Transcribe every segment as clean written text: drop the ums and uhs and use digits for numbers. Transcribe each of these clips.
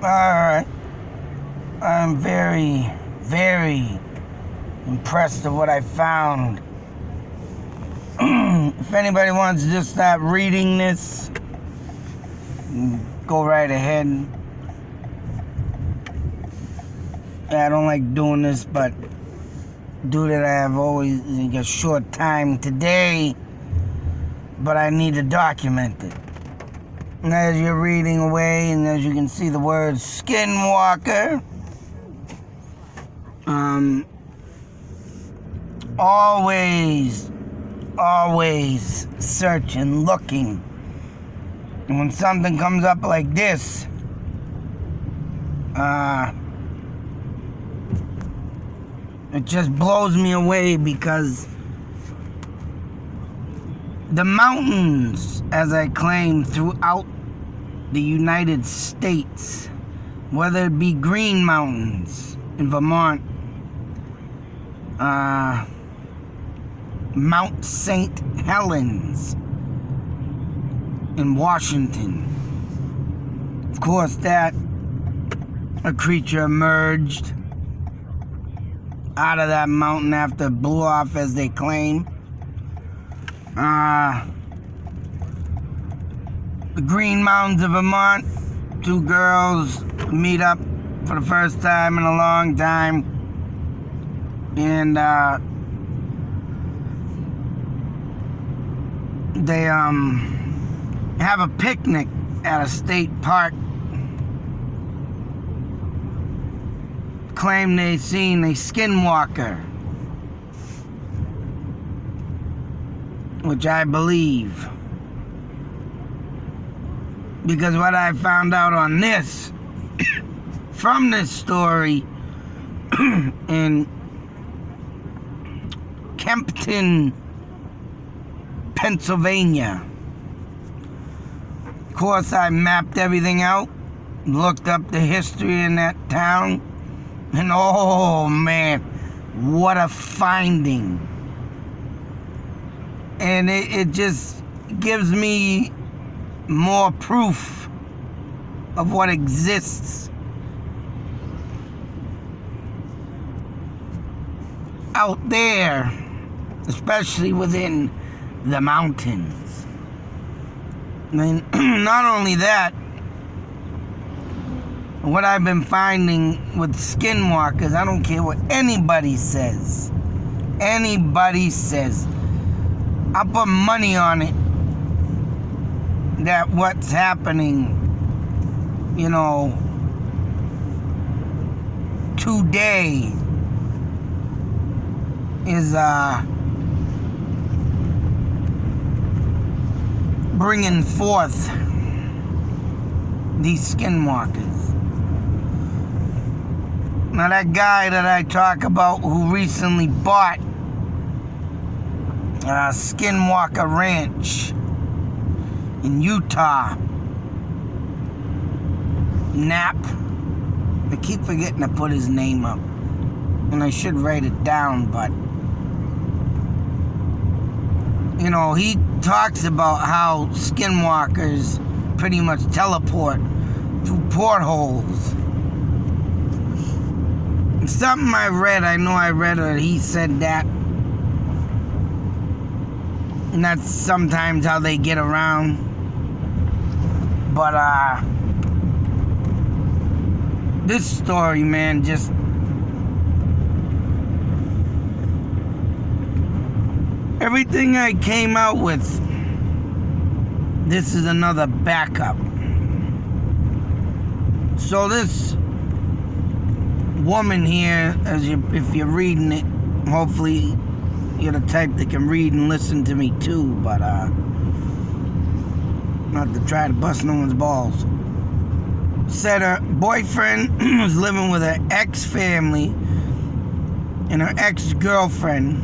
Alright. I'm very, very impressed with what I found. If anybody wants to just start reading this, go right ahead. I don't like doing this, but due that I have always a short time today, but I need to document it. And as you're reading away, and as you can see the word Skinwalker, always searching, looking. And when something comes up like this, it just blows me away, because the mountains, as I claim, throughout the United States, whether it be Green Mountains in Vermont, Mount St. Helens in Washington. Of course, that a creature emerged out of that mountain after it blew off, as they claim. The Green Mountains of Vermont, two girls meet up for the first time in a long time, and they have a picnic at a state park. Claim they seen a Skinwalker, which I believe, because what I found out on this from this story in Kempton, Pennsylvania. Of course, I mapped everything out, looked up the history in that town, and oh man, what a finding. And it just gives me more proof of what exists out there, especially within the mountains. I mean, not only that, what I've been finding with Skinwalkers, I don't care what anybody says. Anybody says. I'll put money on it that what's happening, today is bringing forth these Skinwalkers. Now, that guy that I talk about who recently bought Skinwalker Ranch in Utah, Knapp, I keep forgetting to put his name up, and I should write it down, but he talks about how Skinwalkers pretty much teleport through portholes. Something I read, or he said that, and that's sometimes how they get around. But this story, man, just everything I came out with, this is another backup. So this woman here, if you're reading it, hopefully you're the type that can read and listen to me too, but not to try to bust no one's balls. Said her boyfriend was living with her ex-family and her ex-girlfriend,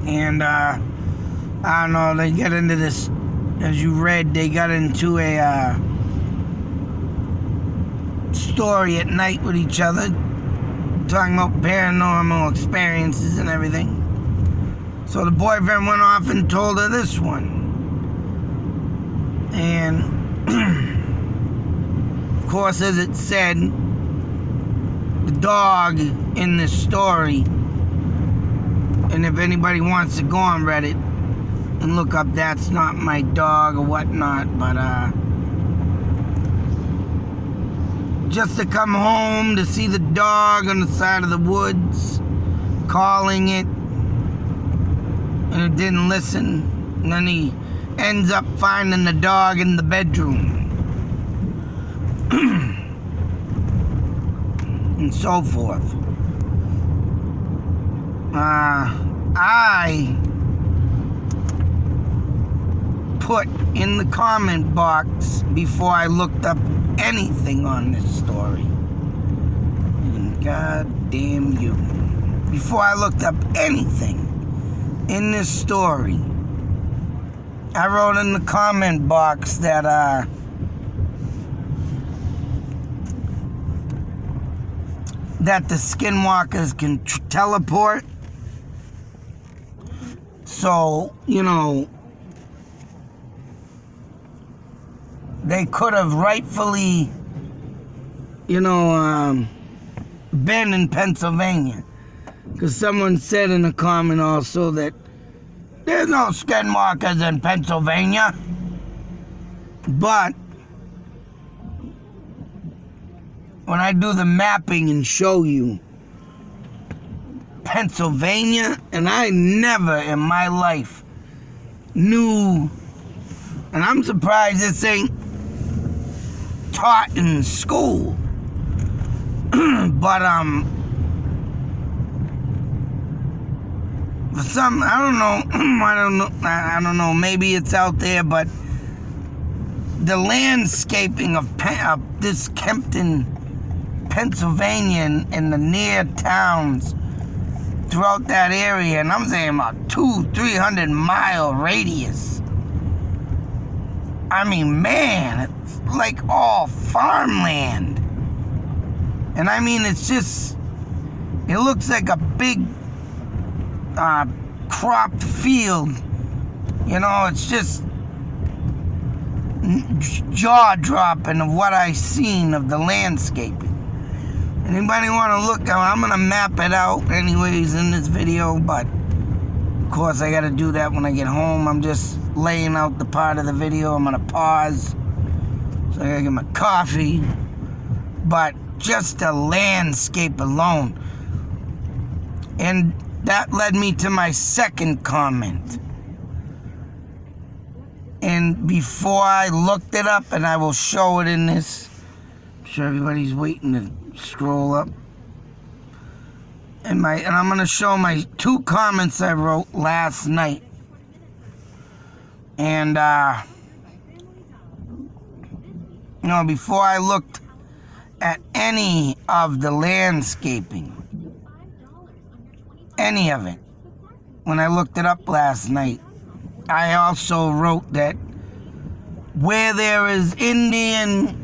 and I don't know, they get into this, as you read, they got into a story at night with each other, talking about paranormal experiences and everything. So the boyfriend went off and told her this one. And of course, as it said, the dog in this story, and if anybody wants to go on Reddit and look up "That's Not My Dog" or whatnot, but just to come home to see the dog on the side of the woods, calling it, and it didn't listen, and then he ends up finding the dog in the bedroom. And so forth. I put in the comment box before I looked up anything on this story. And God damn you. Before I looked up anything in this story, I wrote in the comment box that the Skinwalkers can teleport. So, they could have rightfully, been in Pennsylvania. Because someone said in a comment also that there's no Skinwalkers in Pennsylvania. But when I do the mapping and show you Pennsylvania, and I never in my life knew, and I'm surprised this ain't taught in school, but for some, I don't know, maybe it's out there, but the landscaping of this Kempton, Pennsylvania, and the near towns throughout that area, and I'm saying about 200-300 mile radius. I mean, man, it's like all farmland. And I mean, it's just, it looks like a big cropped field. It's just jaw-dropping of what I've seen of the landscaping. Anybody want to look? I'm going to map it out anyways in this video, but of course I got to do that when I get home. I'm just laying out the part of the video. I'm going to pause, so I got to get my coffee. But just the landscape alone. And that led me to my second comment. And before I looked it up, and I will show it in this, I'm sure everybody's waiting to scroll up. And I'm going to show my 2 comments I wrote last night. And, before I looked at any of the landscaping, any of it, when I looked it up last night, I also wrote that where there is Indian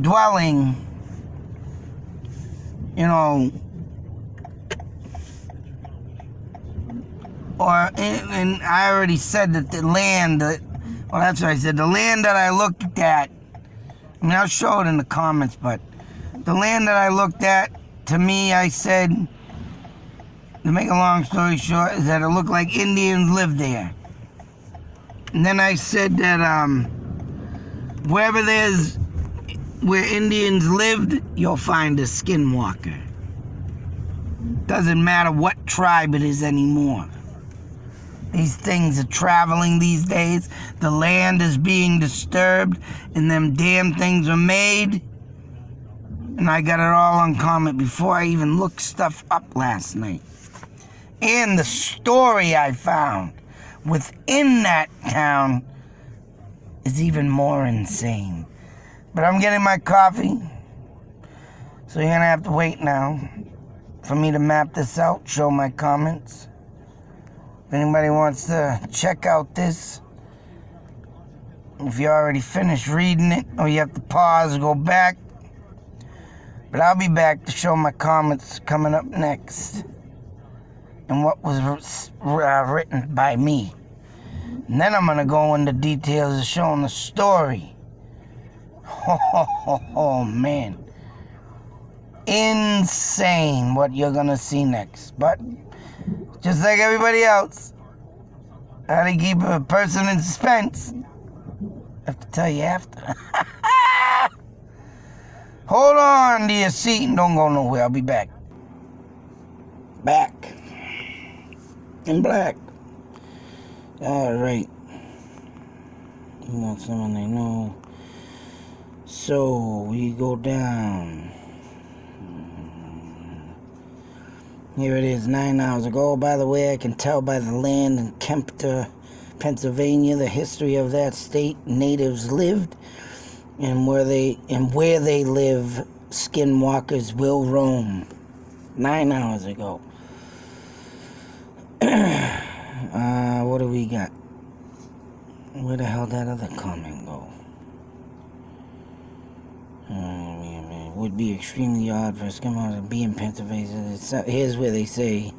dwelling, and I already said that the land, that's what I said, the land that I looked at, I'll show it in the comments, but the land that I looked at, to me, I said, to make a long story short, is that it looked like Indians lived there. And then I said that where Indians lived, you'll find a Skinwalker. Doesn't matter what tribe it is anymore. These things are traveling these days. The land is being disturbed, and them damn things were made. And I got it all on comment before I even looked stuff up last night. And the story I found within that town is even more insane. But I'm getting my coffee, so you're gonna have to wait now for me to map this out, show my comments. If anybody wants to check out this, if you already finished reading it, or you have to pause, go back. But I'll be back to show my comments coming up next, and what was written by me. And then I'm going to go into details of showing the story. Oh, man. Insane what you're gonna see next. But just like everybody else, how to keep a person in suspense, I have to tell you after. Hold on to your seat and don't go nowhere. I'll be back. Back. In black. Alright. You want someone they know. So, we go down. Here it is, 9 hours ago. By the way, I can tell by the land in Kempton, Pennsylvania, the history of that state. Natives lived, and where they live, skinwalkers will roam. 9 hours ago. What do we got? Where the hell did that other comment go? Would be extremely odd for a skinwalker to be in Pennsylvania. Here's where they say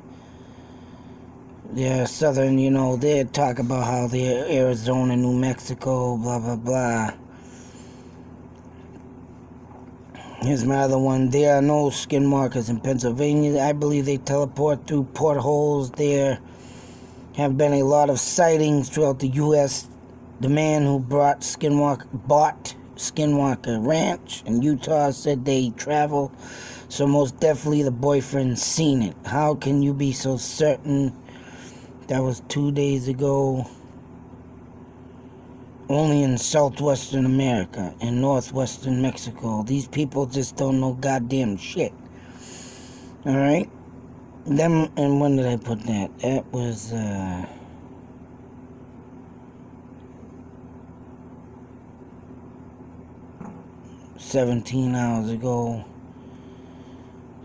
they're southern, they talk about how they're Arizona, New Mexico, blah, blah, blah. Here's my other one. There are no skinwalkers in Pennsylvania. I believe they teleport through portholes. There have been a lot of sightings throughout the U.S. The man who bought Skinwalker Ranch in Utah said they travel, so most definitely the boyfriend's seen it. How can you be so certain? That was 2 days ago. Only in southwestern America and northwestern Mexico. These people just don't know goddamn shit. Alright? And when did I put that? That was, 17 hours ago.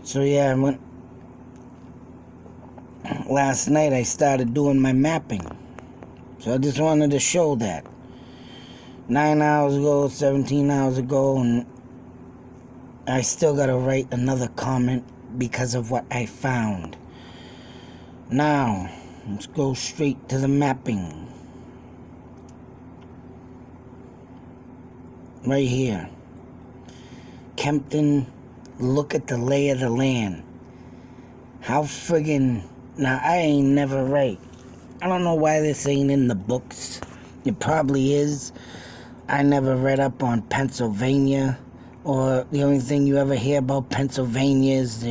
So yeah, last night I started doing my mapping. So I just wanted to show that. 9 hours ago, 17 hours ago, and I still gotta write another comment because of what I found. Now, let's go straight to the mapping. Right here. Kempton, look at the lay of the land. How friggin'... Now, I ain't never right. I don't know why this ain't in the books. It probably is. I never read up on Pennsylvania. Or the only thing you ever hear about Pennsylvania is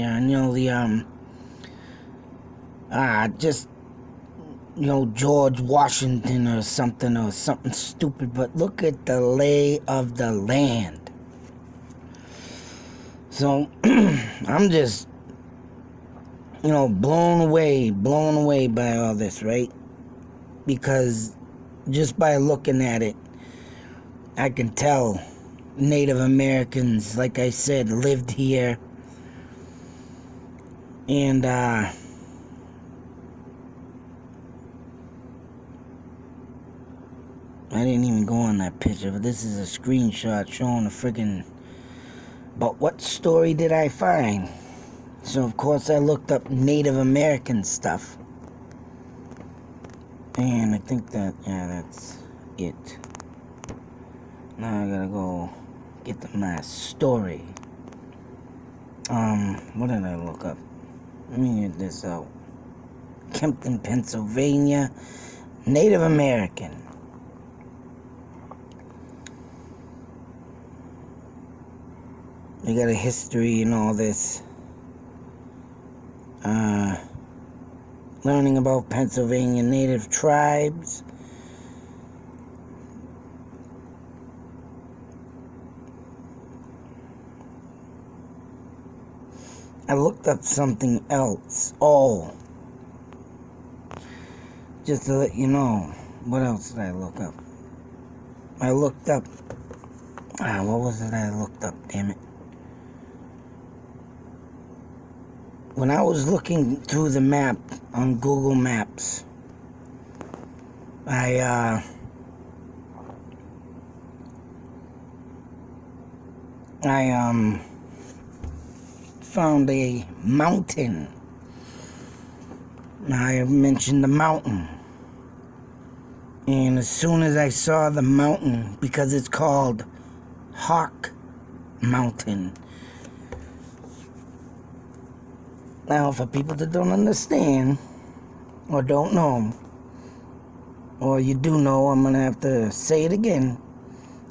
George Washington or something stupid. But look at the lay of the land. So, I'm just, blown away by all this, right? Because just by looking at it, I can tell Native Americans, like I said, lived here. And, I didn't even go on that picture, but this is a screenshot showing a friggin'... But what story did I find? So, of course, I looked up Native American stuff. And I think that's it. Now I gotta go get to my story. What did I look up? Let me get this out. Kempton, Pennsylvania. Native American. They got a history and all this. Learning about Pennsylvania native tribes. I looked up something else. Oh. Just to let you know. What else did I look up? I looked up... what was it I looked up, damn it? When I was looking through the map on Google Maps, I found a mountain. I mentioned the mountain. And as soon as I saw the mountain, because it's called Hawk Mountain. Now, for people that don't understand, or don't know, or you do know, I'm going to have to say it again.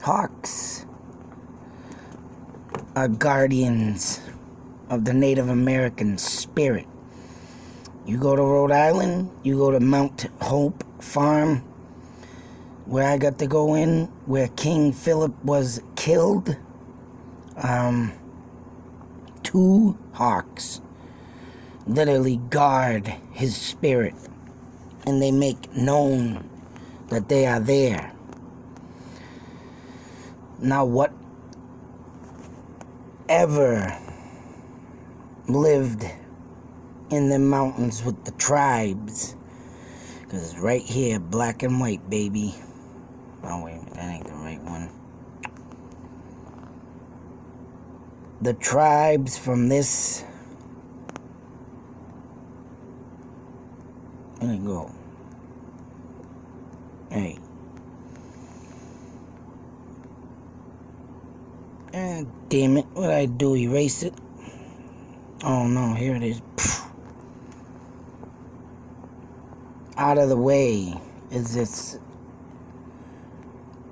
Hawks are guardians of the Native American spirit. You go to Rhode Island, you go to Mount Hope Farm, where I got to go in, where King Philip was killed. 2 hawks literally guard his spirit, and they make known that they are there. Now, whatever lived in the mountains with the tribes, because it's right here, black and white, baby. Oh, wait a minute, that ain't the right one. The tribes from this... Let it go. Hey. Damn it, what'd I do? Erase it? Oh no, here it is. Out of the way is this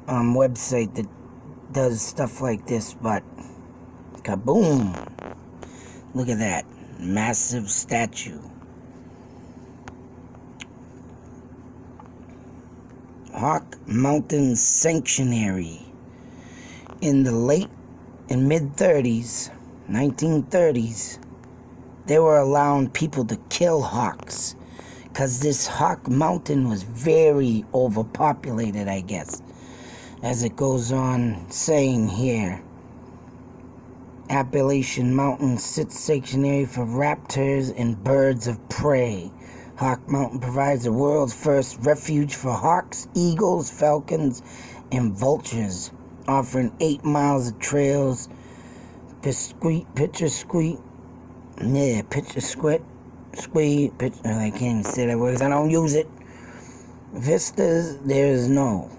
website that does stuff like this, but kaboom! Look at that massive statue. Hawk Mountain Sanctuary. In the late and mid-30s, 1930s, they were allowing people to kill hawks because this Hawk Mountain was very overpopulated, I guess. As it goes on saying here, Appalachian Mountain sits sanctuary for raptors and birds of prey. Hawk Mountain provides the world's first refuge for hawks, eagles, falcons, and vultures, offering 8 miles of trails, picture squeak, I can't even say that word because I don't use it. Vistas, there is no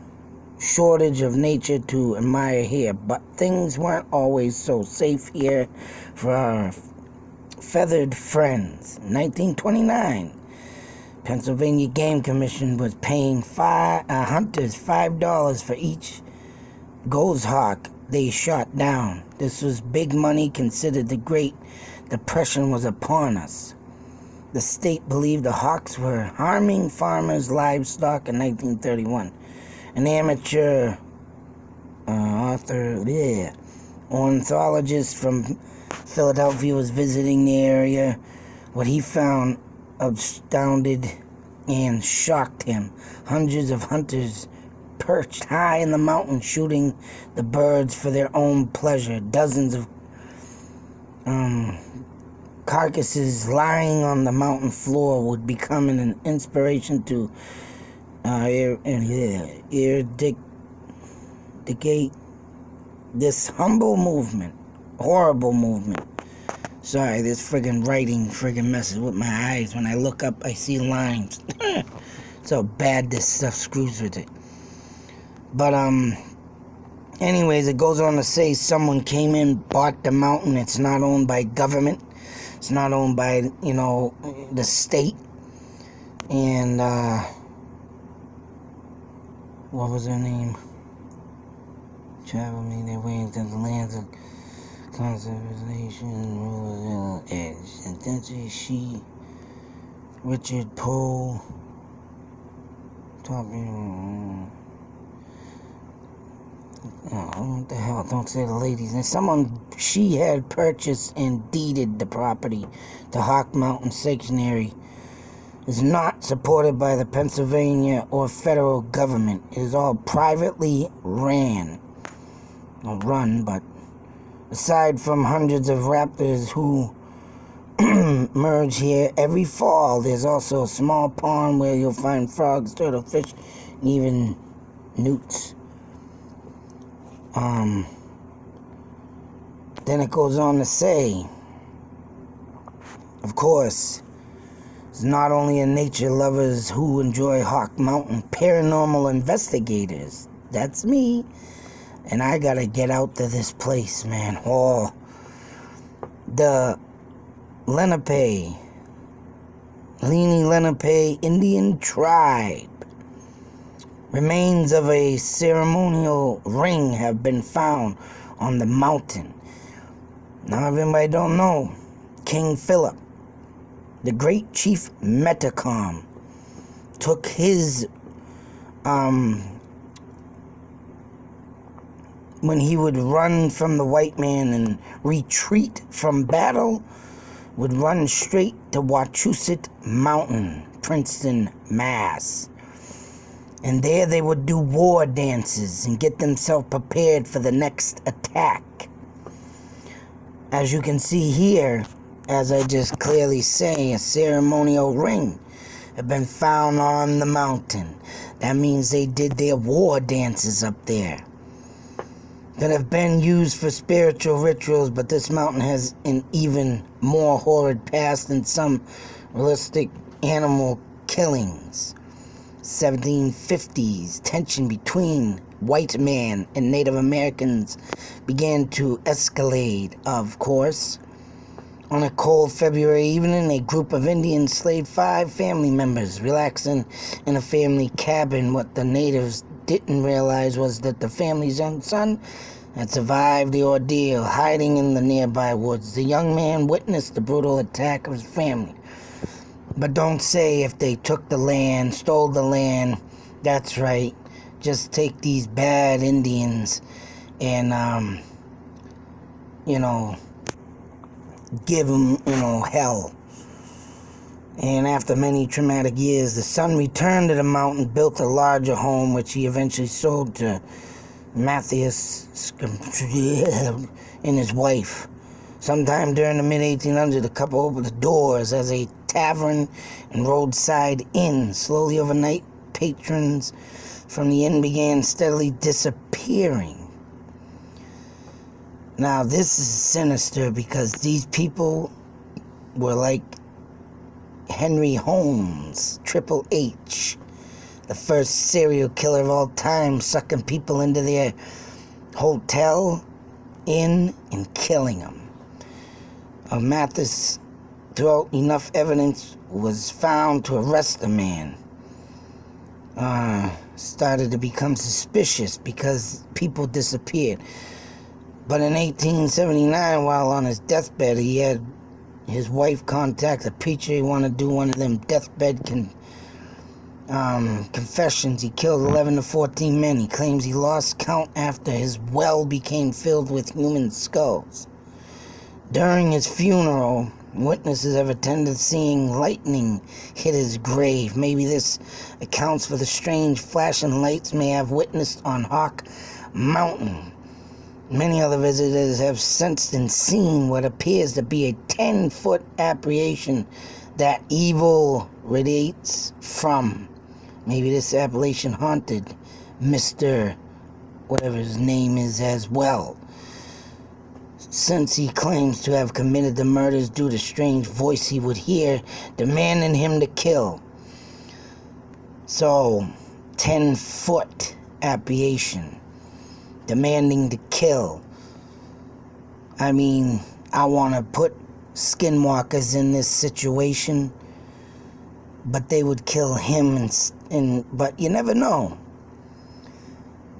shortage of nature to admire here, but things weren't always so safe here for our feathered friends. 1929, Pennsylvania Game Commission was paying hunters $5 for each goshawk they shot down. This was big money, considered the Great Depression was upon us. The state believed the hawks were harming farmers' livestock in 1931. An amateur ornithologist from Philadelphia was visiting the area. What he found astounded and shocked him. Hundreds of hunters perched high in the mountain shooting the birds for their own pleasure. Dozens of carcasses lying on the mountain floor would become an inspiration to eradicate this horrible movement. Sorry, this friggin' writing messes with my eyes. When I look up, I see lines. So bad this stuff screws with it. But, anyways, it goes on to say someone came in, bought the mountain. It's not owned by government. It's not owned by, the state. And, what was her name? Travel made their way into the lands of conservation, rulers, edge. And then she, Richard Poe, talking. Oh, what the hell? Don't say the ladies. And she had purchased and deeded the property to Hawk Mountain Sanctuary. Is not supported by the Pennsylvania or federal government. It is all privately run, but aside from hundreds of raptors who merge here every fall, there's also a small pond where you'll find frogs, turtle, fish, and even newts. Then it goes on to say, of course, it's not only in nature lovers who enjoy Hawk Mountain, paranormal investigators, that's me, And I gotta get out to this place, man. Oh, the Lenape Indian tribe. Remains of a ceremonial ring have been found on the mountain. Now, if anybody don't know, King Philip, the great chief Metacom, took his, when he would run from the white man and retreat from battle, would run straight to Wachusett Mountain, Princeton, Mass. And there they would do war dances and get themselves prepared for the next attack. As you can see here, as I just clearly say, a ceremonial ring had been found on the mountain. That means they did their war dances up there that have been used for spiritual rituals, but this mountain has an even more horrid past than some realistic animal killings. 1750s, tension between white man and Native Americans began to escalate, of course. On a cold February evening, a group of Indians slayed 5 family members, relaxing in a family cabin. What the natives didn't realize was that the family's young son had survived the ordeal, hiding in the nearby woods. The young man witnessed the brutal attack of his family. But don't say if they took the land, stole the land. That's right. Just take these bad Indians and, give them, hell. And after many traumatic years, the son returned to the mountain, built a larger home, which he eventually sold to Matthias and his wife. Sometime during the mid-1800s, the couple opened the doors as a tavern and roadside inn. Slowly overnight, patrons from the inn began steadily disappearing. Now, this is sinister because these people were like Henry Holmes, Triple H, the first serial killer of all time, sucking people into their hotel, inn, and killing them. Of Mathis, throughout enough evidence was found to arrest the man. Started to become suspicious because people disappeared. But in 1879, while on his deathbed, he had his wife contact a preacher. He wanted to do one of them deathbed confessions. He killed 11 to 14 men. He claims he lost count after his well became filled with human skulls. During his funeral, witnesses have attended seeing lightning hit his grave. Maybe this accounts for the strange flashing lights may have witnessed on Hawk Mountain. Many other visitors have sensed and seen what appears to be a 10-foot apparition that evil radiates from. Maybe this apparition haunted Mr. whatever his name is as well, since he claims to have committed the murders due to strange voice he would hear demanding him to kill. So, 10-foot apparition demanding to kill. I mean, I want to put skinwalkers in this situation, but they would kill him, but you never know.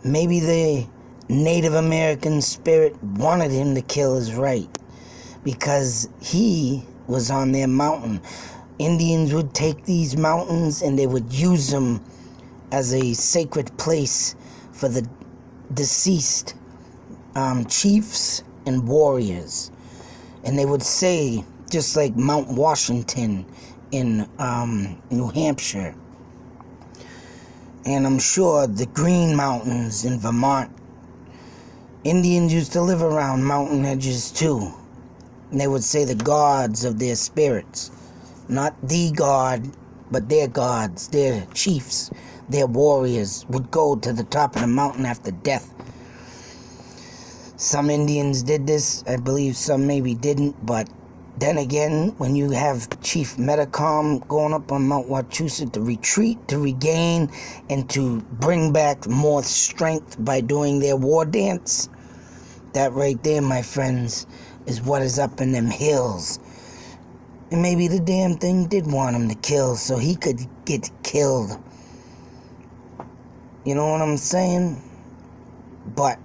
Maybe the Native American spirit wanted him to kill is right, because he was on their mountain. Indians would take these mountains and they would use them as a sacred place for the deceased chiefs and warriors. And they would say, just like Mount Washington in New Hampshire, and I'm sure the Green Mountains in Vermont, Indians used to live around mountain edges too. And they would say the gods of their spirits, not the god, but their gods, their chiefs, their warriors would go to the top of the mountain after death. Some Indians did this. I believe some maybe didn't, but Then again, when you have Chief Metacom going up on Mount Wachusett to retreat, to regain, and to bring back more strength by doing their war dance, that right there, my friends, is what is up in them hills. And maybe the damn thing did want him to kill so he could get killed. You know what I'm saying? But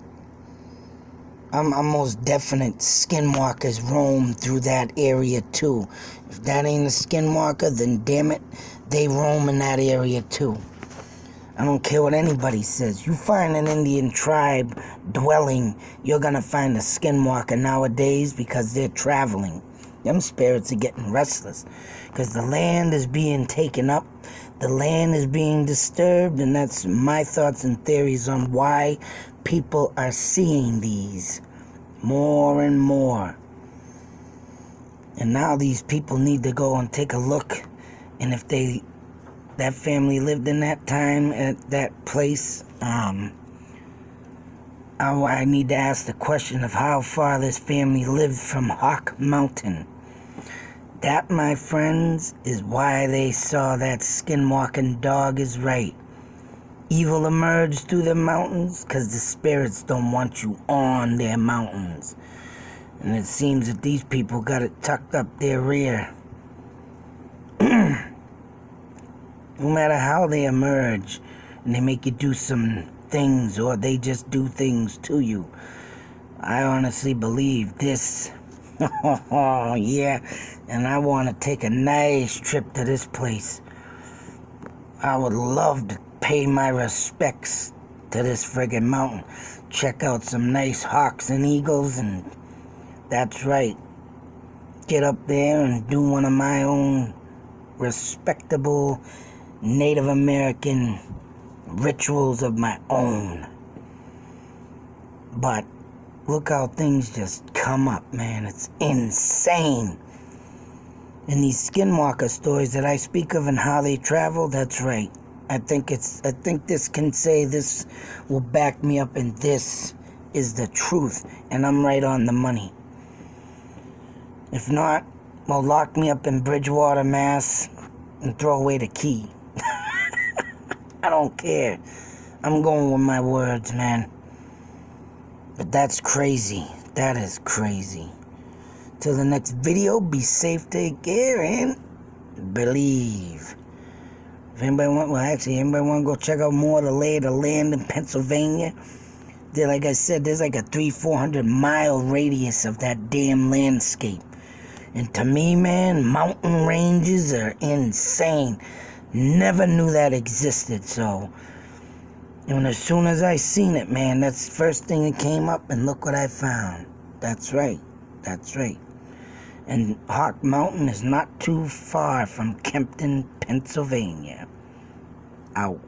I'm most definite skinwalkers roam through that area too. If that ain't a skinwalker, then damn it, they roam in that area too. I don't care what anybody says. You find an Indian tribe dwelling, you're gonna find a skinwalker nowadays because they're traveling. Them spirits are getting restless because the land is being taken up. The land is being disturbed, and that's my thoughts and theories on why people are seeing these more and more. And now these people need to go and take a look, and if that family lived in that time at that place, I need to ask the question of how far this family lived from Hawk Mountain. That, my friends, is why they saw that skinwalking dog is right. Evil emerged through the mountains because the spirits don't want you on their mountains. And it seems that these people got it tucked up their rear. No matter how they emerge and they make you do some things or they just do things to you, I honestly believe this. Oh, yeah. And I want to take a nice trip to this place. I would love to pay my respects to this friggin' mountain. Check out some nice hawks and eagles, and that's right. Get up there and do one of my own respectable Native American rituals of my own. But look how things just come up, man. It's insane. And these skinwalker stories that I speak of and how they travel, that's right. I think this can say this will back me up, and this is the truth, and I'm right on the money. If not, well, lock me up in Bridgewater, Mass, and throw away the key. I don't care. I'm going with my words, man. But that's crazy. That is crazy. Till the next video, be safe, take care, and believe. If anybody anybody want to go check out more of the lay of the land in Pennsylvania, there, like I said, there's like a 300-400 mile radius of that damn landscape. And to me, man, mountain ranges are insane. Never knew that existed, so. And as soon as I seen it, man, that's the first thing that came up, and look what I found. That's right. That's right. And Hawk Mountain is not too far from Kempton, Pennsylvania. Out.